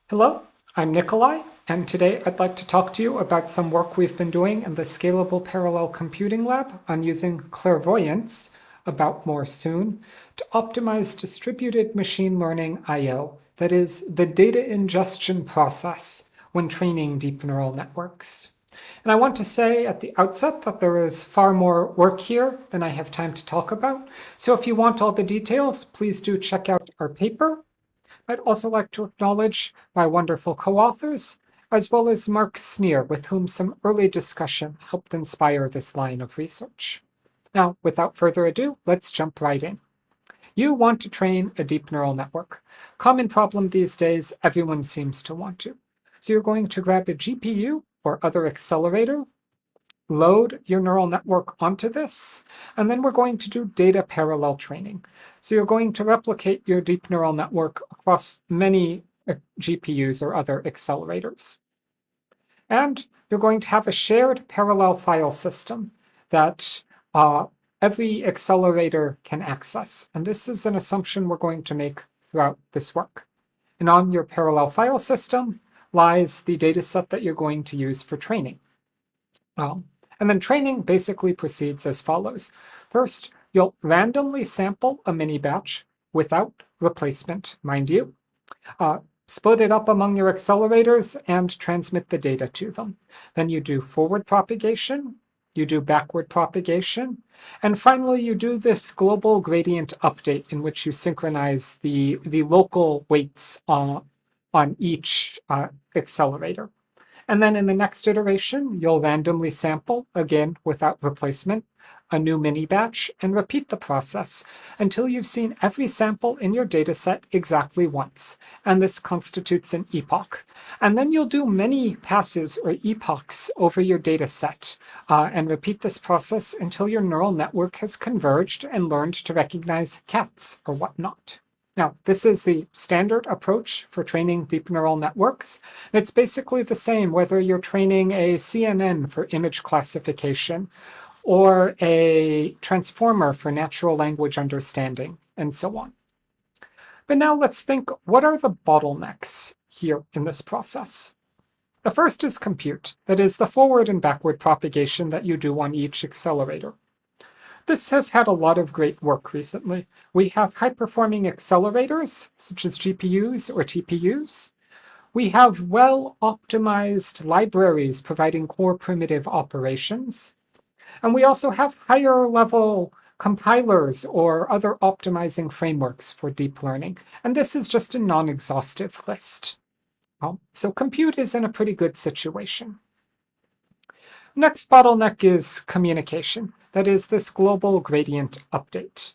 Hello, I'm Nikoli, and today I'd like to talk to you about some work we've been doing in the Scalable Parallel Computing Lab on using clairvoyance, about more soon, to optimize distributed machine learning I/O, that is, the data ingestion process when training deep neural networks. And I want to say at the outset that there is far more work here than I have time to talk about, so if you want all the details, please do check out our paper. I'd also like to acknowledge my wonderful co-authors, as well as Mark Sneer, with whom some early discussion helped inspire this line of research. Now, without further ado, let's jump right in. You want to train a deep neural network. Common problem these days, everyone seems to want to. So you're going to grab a GPU or other accelerator, load your neural network onto this, and then we're going to do data parallel training. So you're going to replicate your deep neural network across many GPUs or other accelerators. And you're going to have a shared parallel file system that every accelerator can access. And this is an assumption we're going to make throughout this work. And on your parallel file system lies the dataset that you're going to use for training. And then training basically proceeds as follows. First, you'll randomly sample a mini batch without replacement, mind you. Split it up among your accelerators and transmit the data to them. Then you do forward propagation, you do backward propagation, and finally you do this global gradient update in which you synchronize the local weights on each accelerator. And then in the next iteration, you'll randomly sample, again without replacement, a new mini batch and repeat the process until you've seen every sample in your dataset exactly once. And this constitutes an epoch. And then you'll do many passes or epochs over your dataset and repeat this process until your neural network has converged and learned to recognize cats or whatnot. Now, this is the standard approach for training deep neural networks. It's basically the same whether you're training a CNN for image classification or a transformer for natural language understanding, and so on. But now let's think, what are the bottlenecks here in this process? The first is compute, that is the forward and backward propagation that you do on each accelerator. This has had a lot of great work recently. We have high-performing accelerators, such as GPUs or TPUs. We have well-optimized libraries providing core primitive operations. And we also have higher-level compilers or other optimizing frameworks for deep learning. And this is just a non-exhaustive list. So compute is in a pretty good situation. Next bottleneck is communication. That is this global gradient update.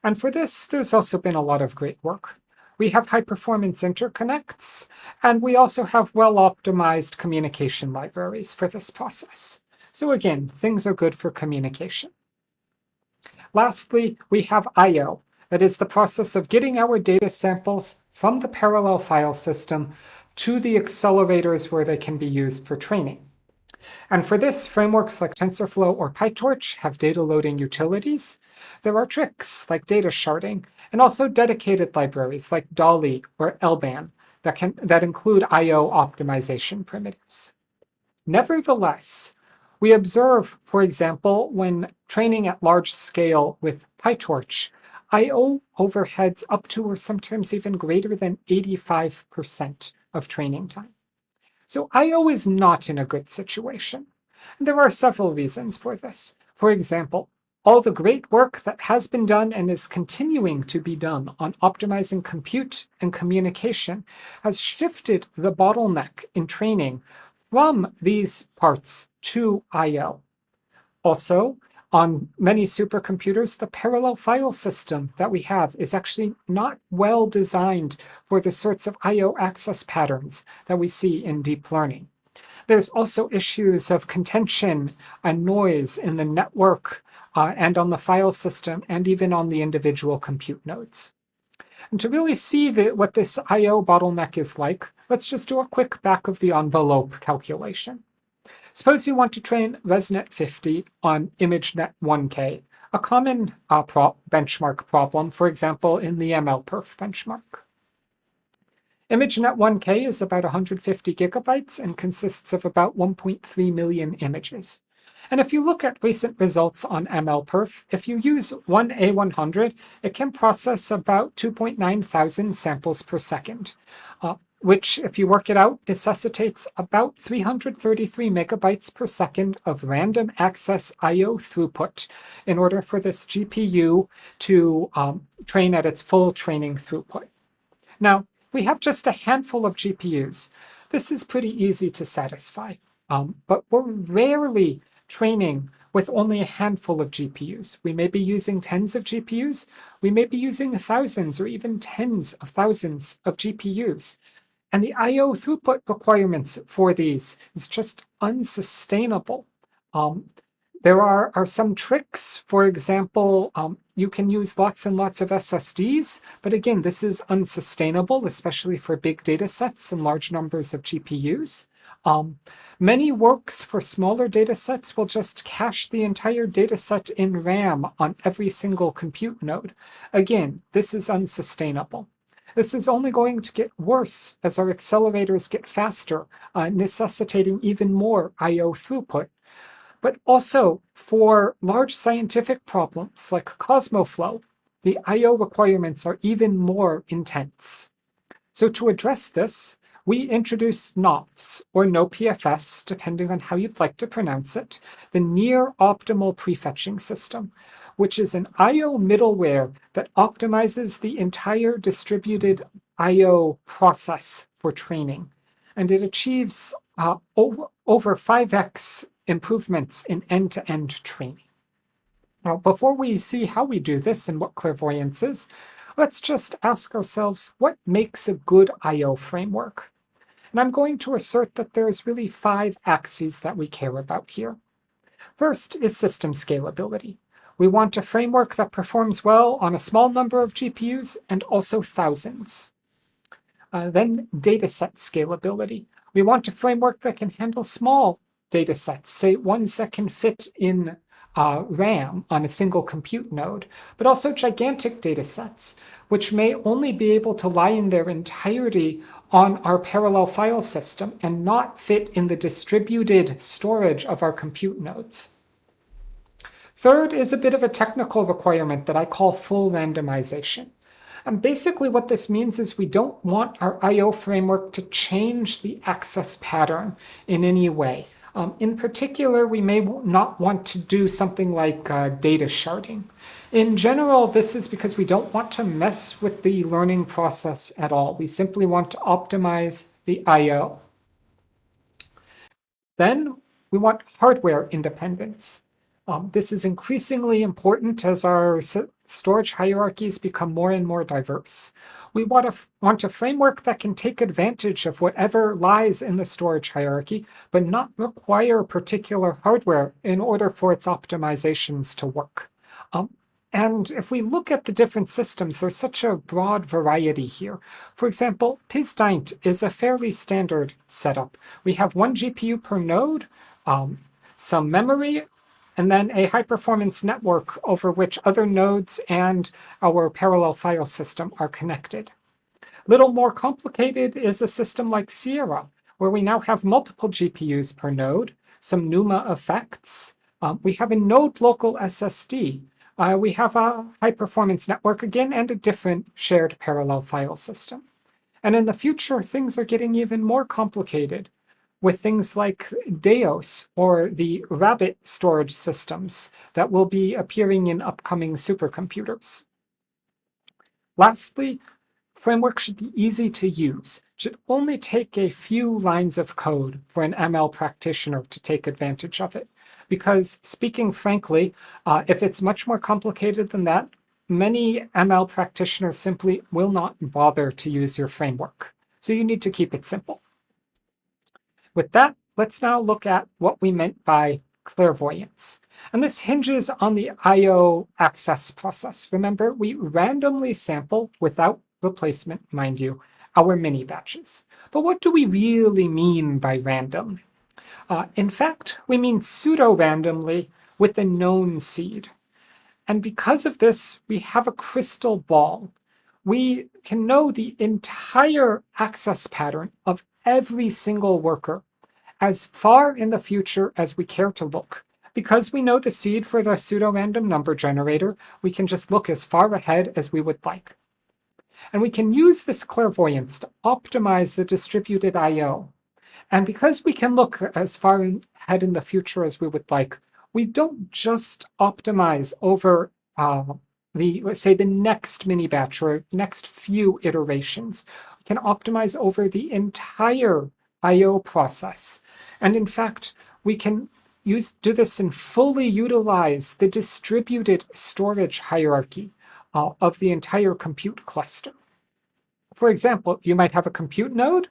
And for this, there's also been a lot of great work. We have high-performance interconnects, and we also have well-optimized communication libraries for this process. So again, things are good for communication. Lastly, we have I/O. That is the process of getting our data samples from the parallel file system to the accelerators where they can be used for training. And for this, frameworks like TensorFlow or PyTorch have data loading utilities. There are tricks like data sharding, and also dedicated libraries like Dolly or LBAN that include I/O optimization primitives. Nevertheless, we observe, for example, when training at large scale with PyTorch, I/O overheads up to or sometimes even greater than 85% of training time. So I/O is not in a good situation. And there are several reasons for this. For example, all the great work that has been done and is continuing to be done on optimizing compute and communication has shifted the bottleneck in training from these parts to I/O. Also, on many supercomputers, the parallel file system that we have is actually not well designed for the sorts of I/O access patterns that we see in deep learning. There's also issues of contention and noise in the network and on the file system and even on the individual compute nodes. And to really see what this I/O bottleneck is like, let's just do a quick back of the envelope calculation. Suppose you want to train ResNet 50 on ImageNet 1K, a common benchmark problem, for example, in the MLPerf benchmark. ImageNet 1K is about 150 gigabytes and consists of about 1.3 million images. And if you look at recent results on MLPerf, if you use 1A100, it can process about 2.9 thousand samples per second, which, if you work it out, necessitates about 333 megabytes per second of random access I/O throughput in order for this GPU to train at its full training throughput. Now, we have just a handful of GPUs. This is pretty easy to satisfy, but we're rarely training with only a handful of GPUs. We may be using tens of GPUs, we may be using thousands or even tens of thousands of GPUs. And the I/O throughput requirements for these is just unsustainable. There are some tricks. For example, you can use lots and lots of SSDs, but again, this is unsustainable, especially for big data sets and large numbers of GPUs. Many works for smaller data sets will just cache the entire data set in RAM on every single compute node. Again, this is unsustainable. This is only going to get worse as our accelerators get faster, necessitating even more I/O throughput. But also, for large scientific problems like CosmoFlow, the I/O requirements are even more intense. So to address this, we introduced NoPFS, or NoPFS, depending on how you'd like to pronounce it, the Near Optimal Prefetching System, which is an I/O middleware that optimizes the entire distributed I/O process for training. And it achieves over 5x improvements in end-to-end training. Now, before we see how we do this and what clairvoyance is, let's just ask ourselves what makes a good I/O framework. And I'm going to assert that there's really 5 axes that we care about here. First is system scalability. We want a framework that performs well on a small number of GPUs and also thousands. Then dataset scalability. We want a framework that can handle small datasets, say ones that can fit in RAM on a single compute node, but also gigantic datasets, which may only be able to lie in their entirety on our parallel file system and not fit in the distributed storage of our compute nodes. Third is a bit of a technical requirement that I call full randomization. And basically what this means is we don't want our I/O framework to change the access pattern in any way. In particular, we may not want to do something like data sharding. In general, this is because we don't want to mess with the learning process at all. We simply want to optimize the I/O. Then we want hardware independence. This is increasingly important as our storage hierarchies become more and more diverse. We want a framework that can take advantage of whatever lies in the storage hierarchy, but not require particular hardware in order for its optimizations to work. And if we look at the different systems, there's such a broad variety here. For example, PISDINT is a fairly standard setup. We have 1 GPU per node, some memory, and then a high-performance network over which other nodes and our parallel file system are connected. Little more complicated is a system like Sierra, where we now have multiple GPUs per node, some NUMA effects. We have a node local SSD. We have a high-performance network again and a different shared parallel file system. And in the future, things are getting even more complicated with things like Deos or the Rabbit storage systems that will be appearing in upcoming supercomputers. Lastly, framework should be easy to use. It should only take a few lines of code for an ML practitioner to take advantage of it. Because speaking frankly, if it's much more complicated than that, many ML practitioners simply will not bother to use your framework. So you need to keep it simple. With that, let's now look at what we meant by clairvoyance. And this hinges on the I/O access process. Remember, we randomly sample, without replacement, mind you, our mini batches. But what do we really mean by random? In fact, we mean pseudo-randomly with a known seed. And because of this, we have a crystal ball. we can know the entire access pattern of every single worker as far in the future as we care to look. Because we know the seed for the pseudo-random number generator, we can just look as far ahead as we would like. And we can use this clairvoyance to optimize the distributed I/O. And because we can look as far ahead in the future as we would like, we don't just optimize over let's say, the next mini batch or next few iterations. We can optimize over the entire I/O process. And in fact, we can do this and fully utilize the distributed storage hierarchy of the entire compute cluster. For example, you might have a compute node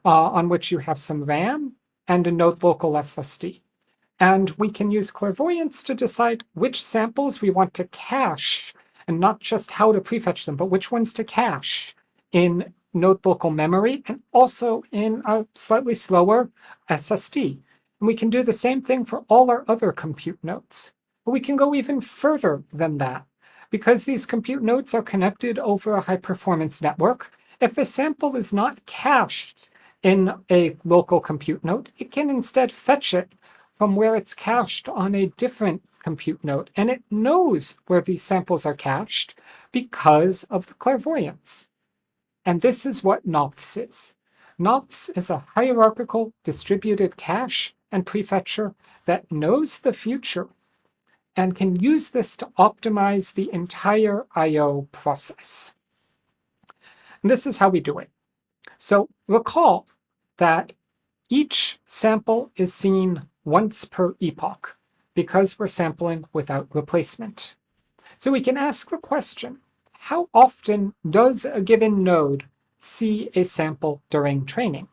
on which you have some RAM and a node local SSD. And we can use clairvoyance to decide which samples we want to cache, and not just how to prefetch them, but which ones to cache in node local memory and also in a slightly slower SSD. And we can do the same thing for all our other compute nodes. But we can go even further than that. Because these compute nodes are connected over a high-performance network, if a sample is not cached in a local compute node, it can instead fetch it from where it's cached on a different compute node. And it knows where these samples are cached because of the clairvoyance. And this is what NoPFS is. NoPFS is a hierarchical distributed cache and prefetcher that knows the future and can use this to optimize the entire I/O process. And this is how we do it. So recall that each sample is seen once per epoch because we're sampling without replacement. So we can ask the question, how often does a given node see a sample during training?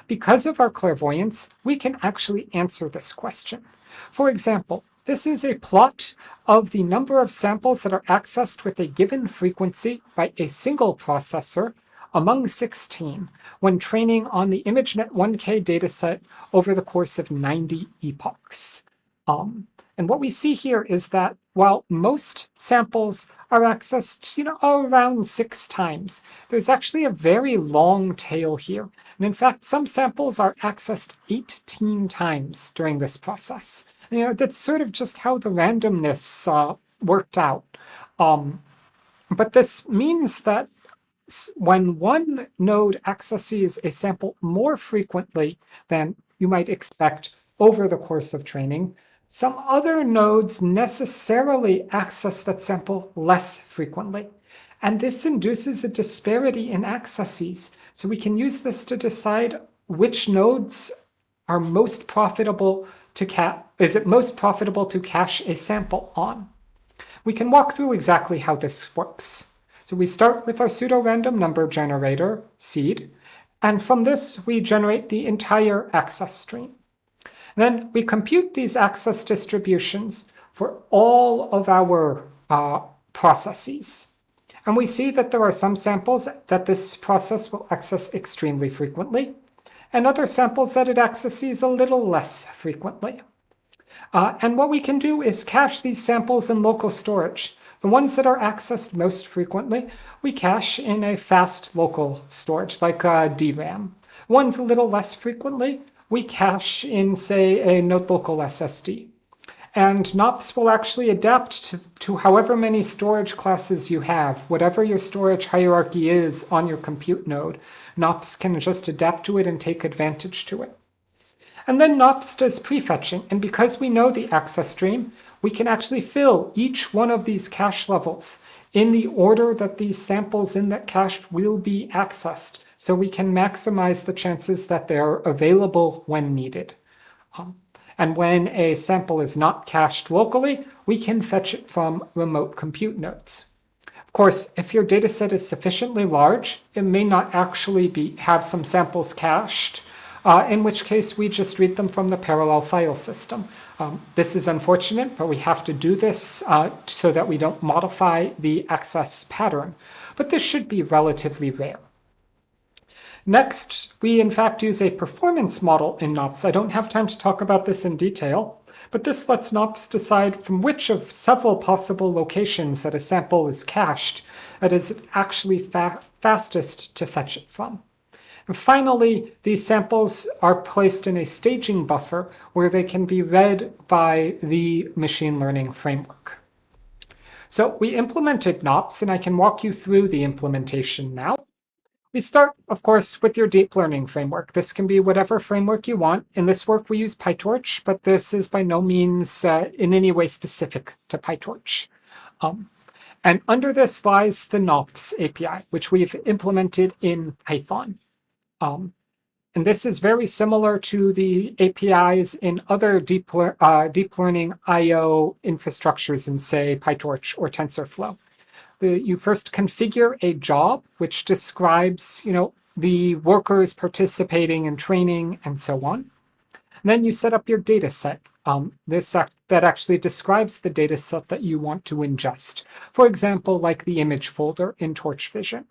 Because of our clairvoyance, we can actually answer this question. For example, this is a plot of the number of samples that are accessed with a given frequency by a single processor among 16 when training on the ImageNet 1K dataset over the course of 90 epochs. And what we see here is that while most samples are accessed, around 6 times, there's actually a very long tail here. And in fact, some samples are accessed 18 times during this process. That's sort of just how the randomness worked out. But this means that when one node accesses a sample more frequently than you might expect over the course of training, some other nodes necessarily access that sample less frequently. And this induces a disparity in accesses. So we can use this to decide which nodes are most profitable to cache a sample on. We can walk through exactly how this works. So we start with our pseudo-random number generator, seed, and from this we generate the entire access stream. Then we compute these access distributions for all of our processes. And we see that there are some samples that this process will access extremely frequently, and other samples that it accesses a little less frequently. And what we can do is cache these samples in local storage. The ones that are accessed most frequently, we cache in a fast local storage like DRAM. Ones a little less frequently, we cache in, say, a node local SSD. And NoPFS will actually adapt to however many storage classes you have. Whatever your storage hierarchy is on your compute node, NoPFS can just adapt to it and take advantage to it. And then NoPFS does prefetching, and because we know the access stream, we can actually fill each one of these cache levels in the order that these samples in that cache will be accessed, so we can maximize the chances that they're available when needed. And when a sample is not cached locally, we can fetch it from remote compute nodes. Of course, if your dataset is sufficiently large, it may not actually have some samples cached, in which case we just read them from the parallel file system. This is unfortunate, but we have to do this so that we don't modify the access pattern. But this should be relatively rare. Next, we in fact use a performance model in NoPFS. I don't have time to talk about this in detail, But this lets NoPFS decide from which of several possible locations that a sample is cached it is actually fastest to fetch it from. And finally, these samples are placed in a staging buffer where they can be read by the machine learning framework. So we implemented NoPFS, and I can walk you through the implementation now. We start, of course, with your deep learning framework. This can be whatever framework you want. In this work, we use PyTorch, but this is by no means in any way specific to PyTorch. And under this lies the NoPFS API, which we've implemented in Python. And this is very similar to the APIs in other deep learning I/O infrastructures in, say, PyTorch or TensorFlow. You first configure a job, which describes, the workers participating in training and so on. And then you set up your data set. That actually describes the data set that you want to ingest. For example, like the image folder in Torch Vision.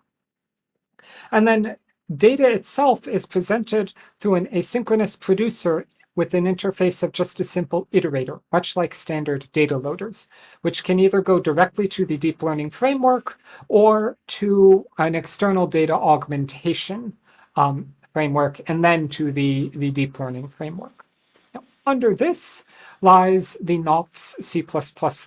And then data itself is presented through an asynchronous producer with an interface of just a simple iterator, much like standard data loaders, which can either go directly to the deep learning framework or to an external data augmentation framework, and then to the deep learning framework. Now, under this lies the NoPFS C++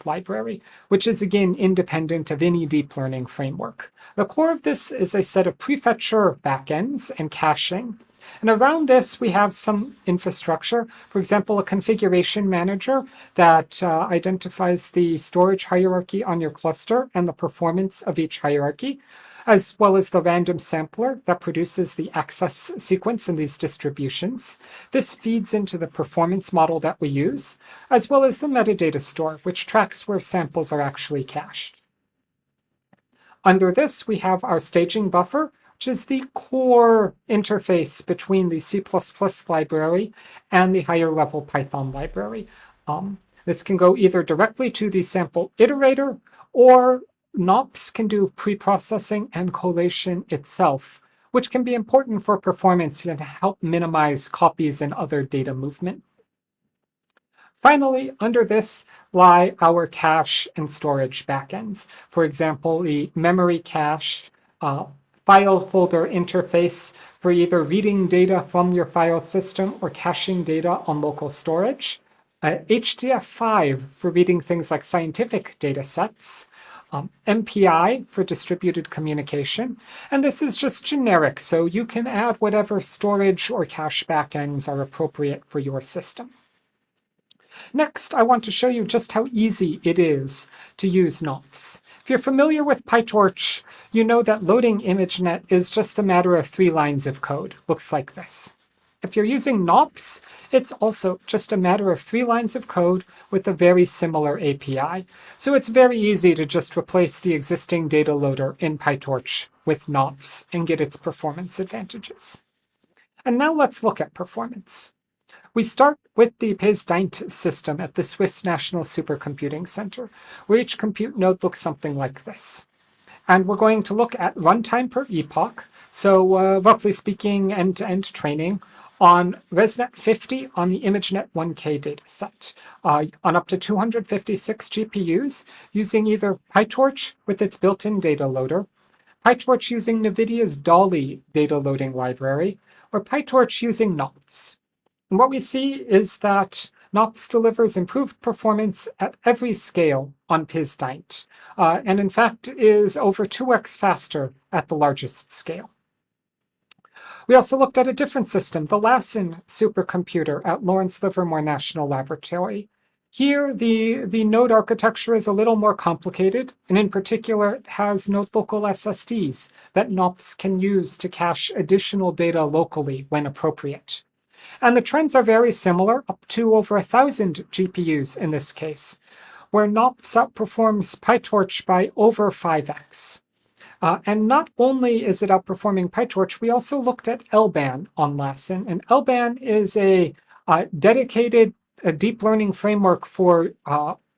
library, which is again independent of any deep learning framework. The core of this is a set of prefetcher backends and caching. And around this, we have some infrastructure, for example, a configuration manager that identifies the storage hierarchy on your cluster and the performance of each hierarchy, as well as the random sampler that produces the access sequence in these distributions. This feeds into the performance model that we use, as well as the metadata store, which tracks where samples are actually cached. Under this, we have our staging buffer, which is the core interface between the C++ library and the higher level Python library. This can go either directly to the sample iterator, or NoPFS can do preprocessing and collation itself, which can be important for performance and to help minimize copies and other data movement. Finally, under this lie our cache and storage backends. For example, the memory cache, file folder interface for either reading data from your file system or caching data on local storage, HDF5 for reading things like scientific data sets, MPI for distributed communication, and this is just generic, so you can add whatever storage or cache backends are appropriate for your system. Next, I want to show you just how easy it is to use NoPFS. If you're familiar with PyTorch, you know that loading ImageNet is just a matter of 3 lines of code. Looks like this. If you're using NoPFS, it's also just a matter of 3 lines of code with a very similar API. So it's very easy to just replace the existing data loader in PyTorch with NoPFS and get its performance advantages. And now let's look at performance. We start with the PIS-DINT system at the Swiss National Supercomputing Center, where each compute node looks something like this. And we're going to look at runtime per epoch, so roughly speaking, end-to-end training on ResNet 50 on the ImageNet 1K dataset, on up to 256 GPUs, using either PyTorch with its built-in data loader, PyTorch using NVIDIA's DALI data loading library, or PyTorch using NoPFS. And what we see is that NoPFS delivers improved performance at every scale on PIS-DINT, and in fact is over 2x faster at the largest scale. We also looked at a different system, the Lassen supercomputer at Lawrence Livermore National Laboratory. Here, the node architecture is a little more complicated, and in particular, it has node local SSDs that NoPFS can use to cache additional data locally when appropriate. And the trends are very similar, up to over 1,000 GPUs in this case, where NoPFS outperforms PyTorch by over 5x. And not only is it outperforming PyTorch, we also looked at LBAN on Lassen. And LBAN is a dedicated deep learning framework for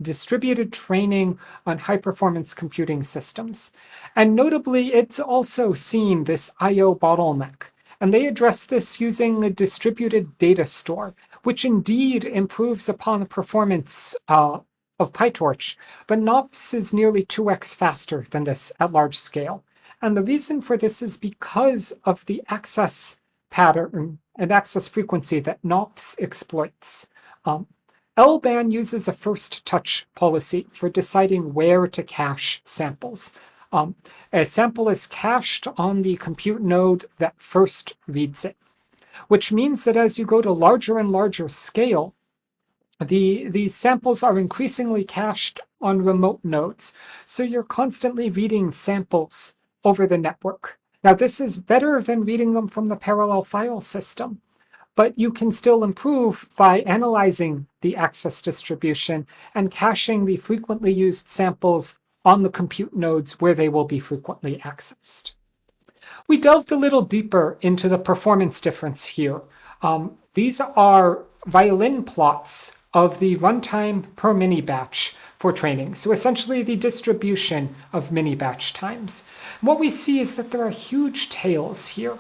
distributed training on high-performance computing systems. And notably, it's also seen this I/O bottleneck. And they address this using a distributed data store, which indeed improves upon the performance of PyTorch, but NoPFS is nearly 2x faster than this at large scale. And the reason for this is because of the access pattern and access frequency that NoPFS exploits. LBAN uses a first touch policy for deciding where to cache samples. A sample is cached on the compute node that first reads it, which means that as you go to larger and larger scale, these samples are increasingly cached on remote nodes. So you're constantly reading samples over the network. Now, this is better than reading them from the parallel file system, but you can still improve by analyzing the access distribution and caching the frequently used samples on the compute nodes where they will be frequently accessed. We delved a little deeper into the performance difference here. These are violin plots of the runtime per mini batch for training. So essentially the distribution of mini batch times. And what we see is that there are huge tails here.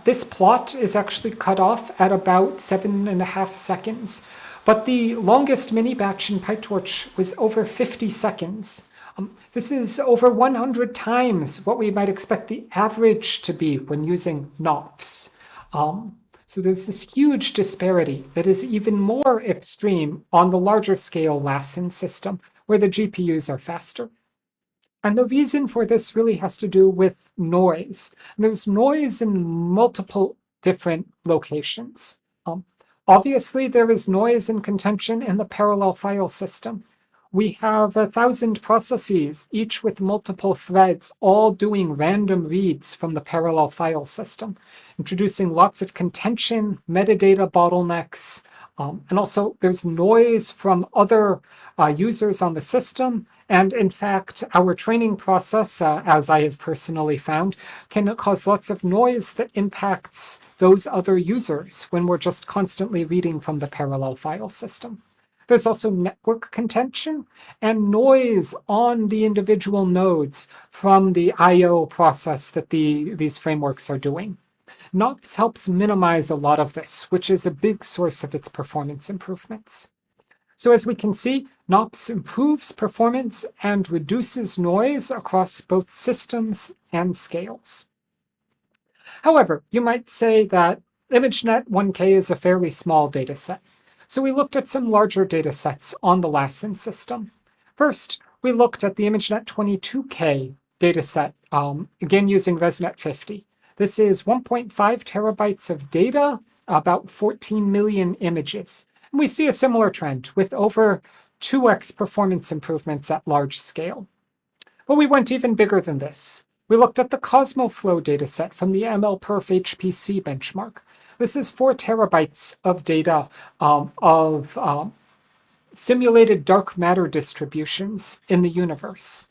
This plot is actually cut off at about 7.5 seconds, but the longest mini batch in PyTorch was over 50 seconds. This is over 100 times what we might expect the average to be when using NoPFS. So there's this huge disparity that is even more extreme on the larger scale LASSIN system, where the GPUs are faster. And the reason for this really has to do with noise. There's noise in multiple different locations. Obviously, there is noise and contention in the parallel file system. We have 1,000 processes, each with multiple threads, all doing random reads from the parallel file system, introducing lots of contention, metadata bottlenecks, and also there's noise from other users on the system. And in fact, our training process, as I have personally found, can cause lots of noise that impacts those other users when we're just constantly reading from the parallel file system. There's also network contention and noise on the individual nodes from the I/O process that these frameworks are doing. NoPFS helps minimize a lot of this, which is a big source of its performance improvements. So as we can see, NoPFS improves performance and reduces noise across both systems and scales. However, you might say that ImageNet 1K is a fairly small dataset. So we looked at some larger datasets on the LASSIN system. First, we looked at the ImageNet 22K dataset, again using ResNet 50. This is 1.5 terabytes of data, about 14 million images. And we see a similar trend with over 2x performance improvements at large scale. But we went even bigger than this. We looked at the CosmoFlow dataset from the MLPerf HPC benchmark. This is 4 terabytes of data of simulated dark matter distributions in the universe.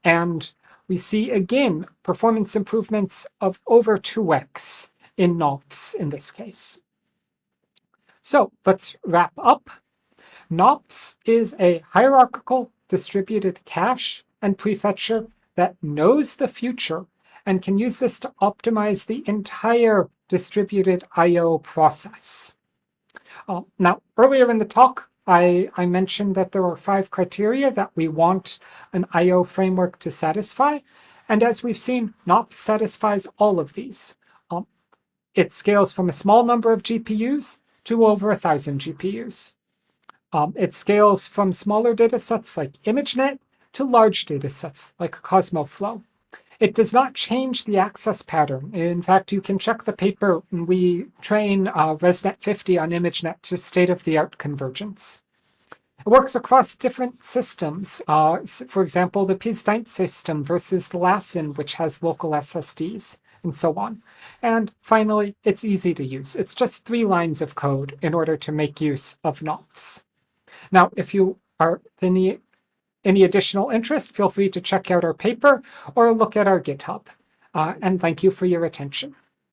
And we see, again, performance improvements of over 2x in NoPFS in this case. So let's wrap up. NoPFS is a hierarchical distributed cache and prefetcher that knows the future and can use this to optimize the entire distributed I/O process. Now, earlier in the talk, I mentioned that there are 5 criteria that we want an I/O framework to satisfy. And as we've seen, NoPFS satisfies all of these. It scales from a small number of GPUs to over 1,000 GPUs. It scales from smaller datasets like ImageNet to large datasets like CosmoFlow. It does not change the access pattern. In fact, you can check the paper. We train ResNet 50 on ImageNet to state-of-the-art convergence. It works across different systems. For example, the P-Stein system versus the LASSIN, which has local SSDs, and so on. And finally, it's easy to use. It's just 3 lines of code in order to make use of NoPFS. Now, if you are any additional interest, feel free to check out our paper or look at our GitHub. And thank you for your attention.